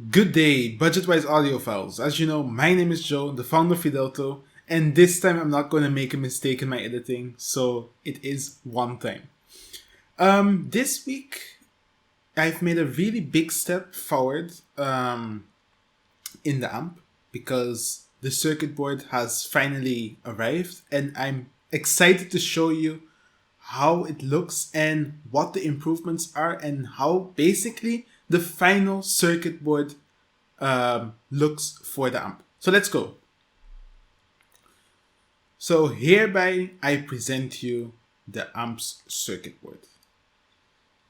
Good day, budget-wise audiophiles. As you know, my name is Joe, the founder of Fidelto, and this time I'm not going to make a mistake in my editing, so it is one time. This week I've made a really big step forward in the amp because the circuit board has finally arrived, and I'm excited to show you how it looks and what the improvements are and how basically the final circuit board looks for the amp. So let's go. So hereby I present you the amp's circuit board.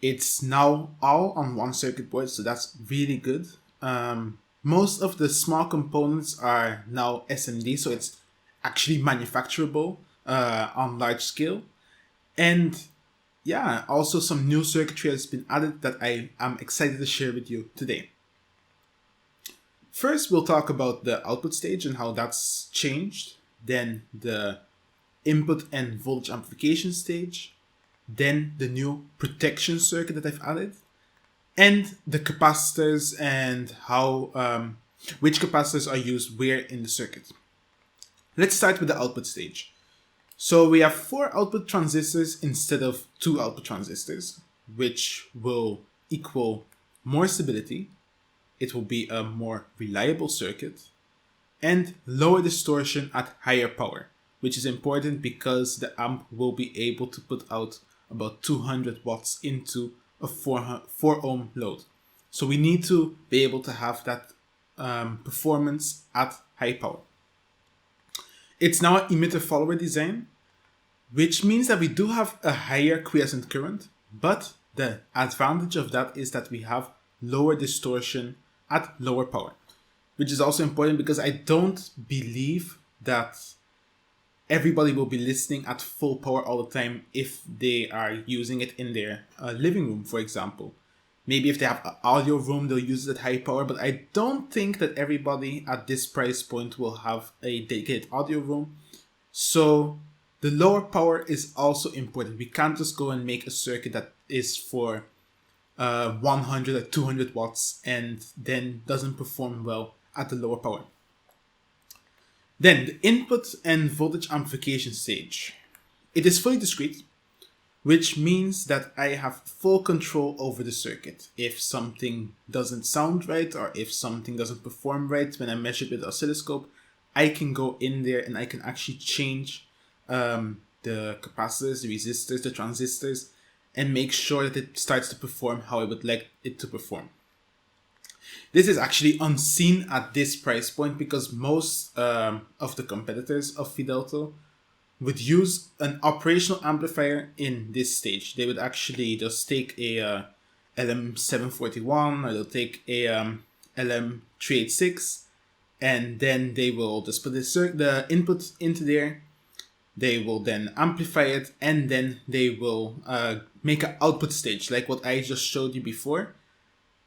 It's now all on one circuit board, so that's really good. Most of the small components are now SMD, so it's actually manufacturable on large scale. And yeah, also some new circuitry has been added that I am excited to share with you today. First, we'll talk about the output stage and how that's changed. Then the input and voltage amplification stage. Then the new protection circuit that I've added. And the capacitors and how which capacitors are used where in the circuit. Let's start with the output stage. So we have 4 output transistors instead of 2 output transistors, which will equal more stability. It will be a more reliable circuit and lower distortion at higher power, which is important because the amp will be able to put out about 200 watts into a 4 ohm load. So we need to be able to have that performance at high power. It's now an emitter follower design, which means that we do have a higher quiescent current, but the advantage of that is that we have lower distortion at lower power, which is also important because I don't believe that everybody will be listening at full power all the time if they are using it in their living room, for example. Maybe if they have an audio room, they'll use it at high power, but I don't think that everybody at this price point will have a dedicated audio room. So the lower power is also important. We can't just go and make a circuit that is for 100 or 200 watts and then doesn't perform well at the lower power. Then the input and voltage amplification stage. It is fully discrete, which means that I have full control over the circuit. If something doesn't sound right or if something doesn't perform right when I measure it with the oscilloscope, I can go in there and I can actually change the capacitors, the resistors, the transistors, and make sure that it starts to perform how I would like it to perform. This is actually unseen at this price point because most of the competitors of Fidelto would use an operational amplifier in this stage. They would actually just take a LM741 or they'll take a LM386 and then they will just put the input into there. They will then amplify it and then they will make an output stage like what I just showed you before.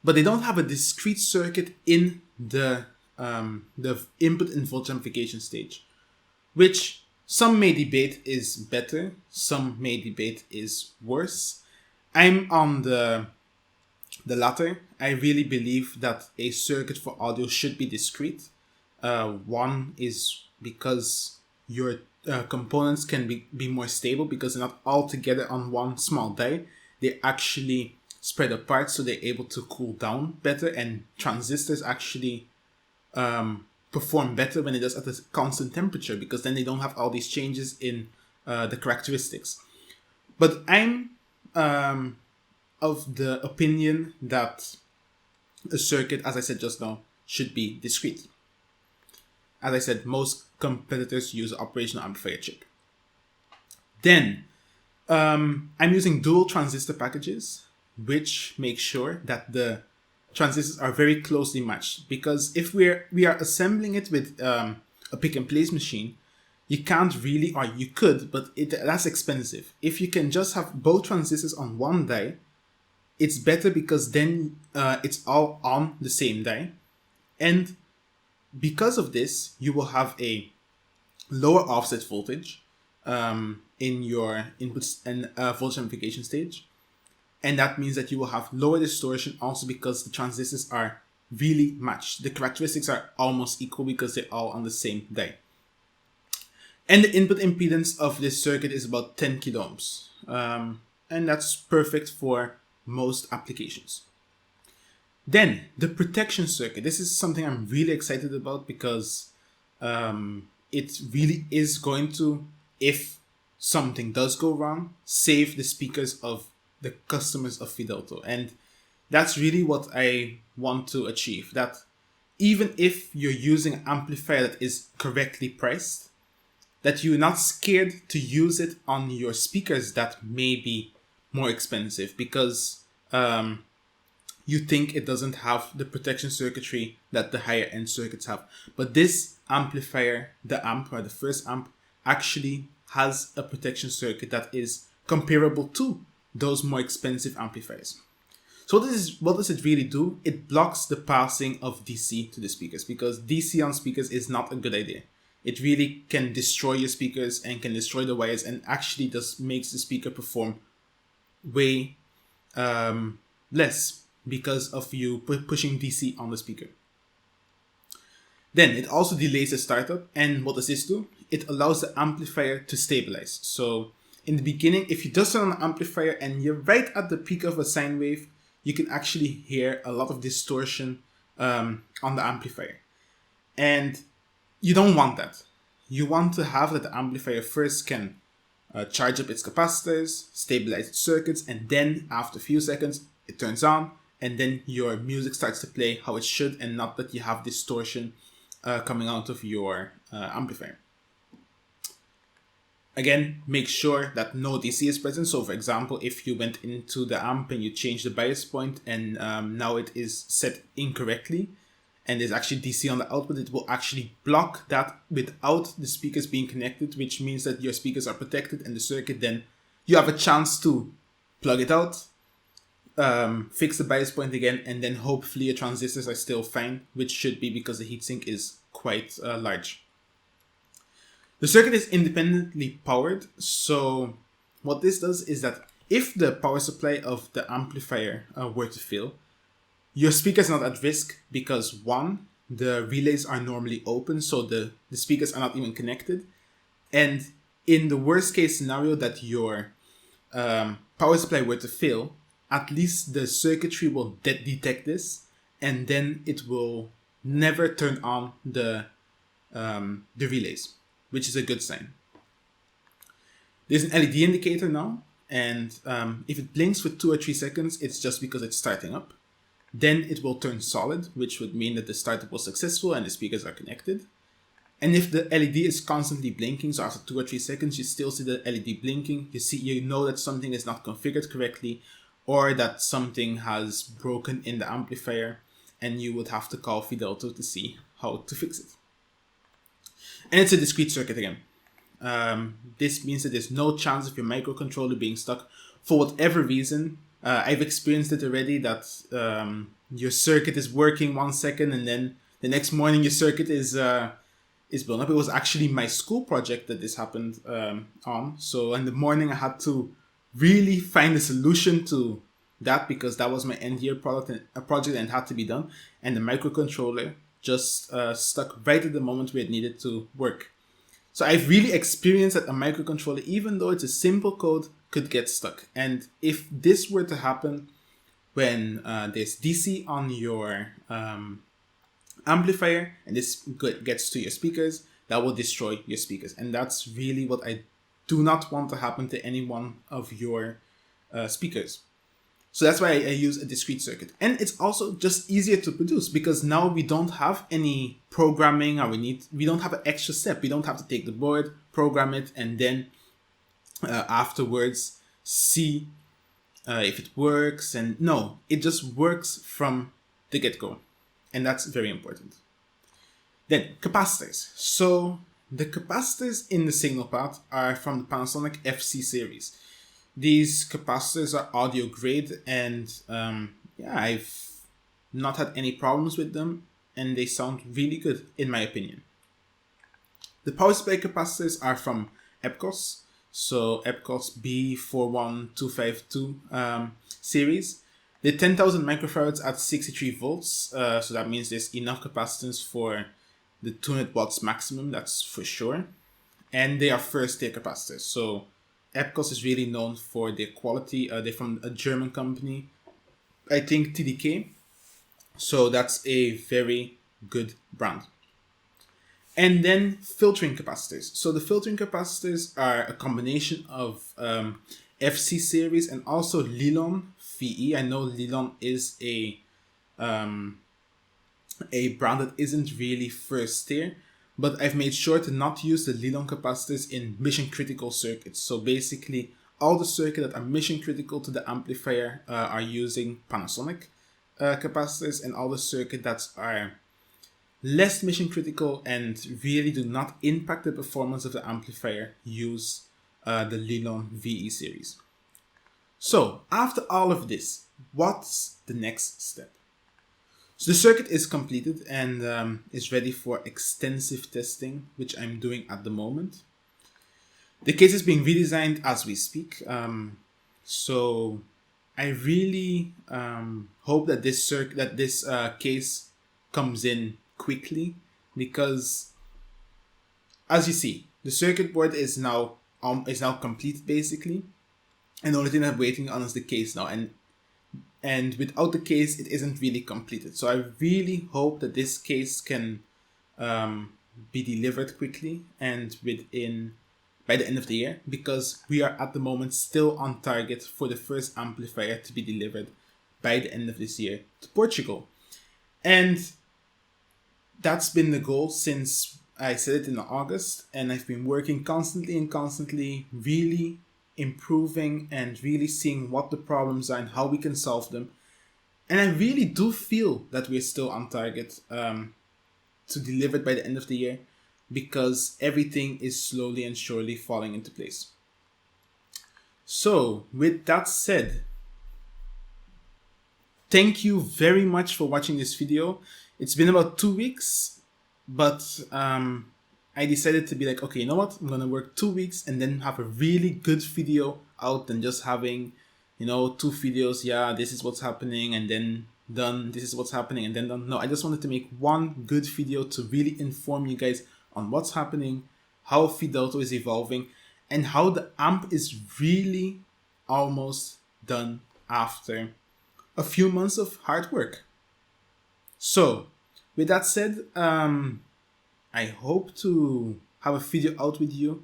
But they don't have a discrete circuit in the input and voltage amplification stage, which some may debate is better, some may debate is worse. I'm on the latter. I really believe that a circuit for audio should be discrete. One is because your components can be more stable because they're not all together on one small die. They actually spread apart, so they're able to cool down better, and transistors actually perform better when it is at a constant temperature because then they don't have all these changes in the characteristics. But I'm of the opinion that a circuit, as I said just now, should be discrete. As I said, most competitors use an operational amplifier chip. Then, I'm using dual transistor packages, which make sure that the transistors are very closely matched. Because if we are assembling it with a pick and place machine, you can't really, or you could, but that's expensive. If you can just have both transistors on one die, it's better because then it's all on the same die. And because of this, you will have a lower offset voltage in your inputs and voltage amplification stage. And that means that you will have lower distortion also because the transistors are really match. The characteristics are almost equal because they're all on the same die. And the input impedance of this circuit is about 10 kilo ohms. And that's perfect for most applications. Then, the protection circuit. This is something I'm really excited about because it really is going to, if something does go wrong, save the speakers of the customers of Fidelto. And that's really what I want to achieve. That even if you're using an amplifier that is correctly priced, that you're not scared to use it on your speakers that may be more expensive because you think it doesn't have the protection circuitry that the higher end circuits have. But this amplifier, the amp or the first amp, actually has a protection circuit that is comparable to those more expensive amplifiers. So what does it really do? It blocks the passing of DC to the speakers because DC on speakers is not a good idea. It really can destroy your speakers and can destroy the wires and actually just makes the speaker perform way less because of you pushing DC on the speaker. Then it also delays the startup, and what does this do? It allows the amplifier to stabilize. So in the beginning, if you just turn on an amplifier and you're right at the peak of a sine wave, you can actually hear a lot of distortion on the amplifier. And you don't want that. You want to have that the amplifier first can charge up its capacitors, stabilize its circuits, and then after a few seconds, it turns on, and then your music starts to play how it should, and not that you have distortion coming out of your amplifier. Again, make sure that no DC is present. So for example, if you went into the amp and you changed the bias point and now it is set incorrectly and there's actually DC on the output, it will actually block that without the speakers being connected, which means that your speakers are protected and the circuit, then you have a chance to plug it out, fix the bias point again, and then hopefully your transistors are still fine, which should be because the heatsink is quite large. The circuit is independently powered, so what this does is that if the power supply of the amplifier were to fail, your speakers are not at risk because one, the relays are normally open, so the speakers are not even connected, and in the worst case scenario that your power supply were to fail, at least the circuitry will detect this, and then it will never turn on the relays, which is a good sign. There's an LED indicator now, and if it blinks for 2 or 3 seconds, it's just because it's starting up. Then it will turn solid, which would mean that the startup was successful and the speakers are connected. And if the LED is constantly blinking, so after 2 or 3 seconds you still see the LED blinking, you know that something is not configured correctly, or that something has broken in the amplifier, and you would have to call Fidelto to see how to fix it. And it's a discrete circuit again. This means that there's no chance of your microcontroller being stuck for whatever reason. I've experienced it already that your circuit is working 1 second and then the next morning your circuit is blown up. It was actually my school project that this happened on. So in the morning I had to really find a solution to that because that was my end year project and it had to be done. And the microcontroller just stuck right at the moment where it needed to work. So I've really experienced that a microcontroller, even though it's a simple code, could get stuck. And if this were to happen when there's DC on your amplifier and this gets to your speakers, that will destroy your speakers. And that's really what I do not want to happen to any one of your speakers. So that's why I use a discrete circuit. And it's also just easier to produce because now we don't have any programming, or we don't have an extra step. We don't have to take the board, program it, and then afterwards see if it works. And no, it just works from the get-go. And that's very important. Then capacitors. So the capacitors in the signal path are from the Panasonic FC series. These capacitors are audio grade and I've not had any problems with them and they sound really good in my opinion. The power supply capacitors are from Epcos, so Epcos B41252 series. The 10,000 microfarads at 63 volts, so that means there's enough capacitance for the 200 watts maximum, that's for sure. And they are first tier capacitors. So Epcos is really known for their quality. They're from a German company, I think TDK. So that's a very good brand. And then filtering capacitors. So the filtering capacitors are a combination of FC series and also Lilon VE. I know Lilon is a brand that isn't really first tier, but I've made sure to not use the Lilon capacitors in mission critical circuits. So basically, all the circuits that are mission critical to the amplifier are using Panasonic capacitors, and all the circuits that are less mission critical and really do not impact the performance of the amplifier use the Lilon VE series. So after all of this, what's the next step? So the circuit is completed and is ready for extensive testing, which I'm doing at the moment. The case is being redesigned as we speak. So I really hope that this case comes in quickly, because as you see, the circuit board is now complete basically, and the only thing I'm waiting on is the case now, and without the case it isn't really completed. So I really hope that this case can be delivered quickly and by the end of the year, because we are at the moment still on target for the first amplifier to be delivered by the end of this year to Portugal. And that's been the goal since I said it in August, and I've been working constantly, really improving and really seeing what the problems are and how we can solve them. And I really do feel that we're still on target to deliver it by the end of the year, because everything is slowly and surely falling into place. So with that said, thank you very much for watching this video. It's been about 2 weeks, but I decided to be like, okay, you know what? I'm going to work 2 weeks and then have a really good video out than just having, 2 videos. Yeah, this is what's happening and then done. This is what's happening and then done. No, I just wanted to make one good video to really inform you guys on what's happening, how Fidelto is evolving, and how the amp is really almost done after a few months of hard work. So, with that said, I hope to have a video out with you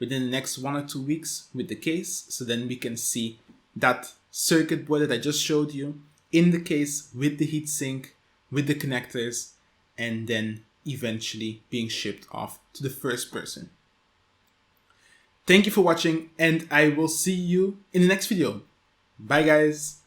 within the next 1 or 2 weeks with the case, so then we can see that circuit board that I just showed you in the case with the heatsink, with the connectors, and then eventually being shipped off to the first person. Thank you for watching, and I will see you in the next video. Bye guys!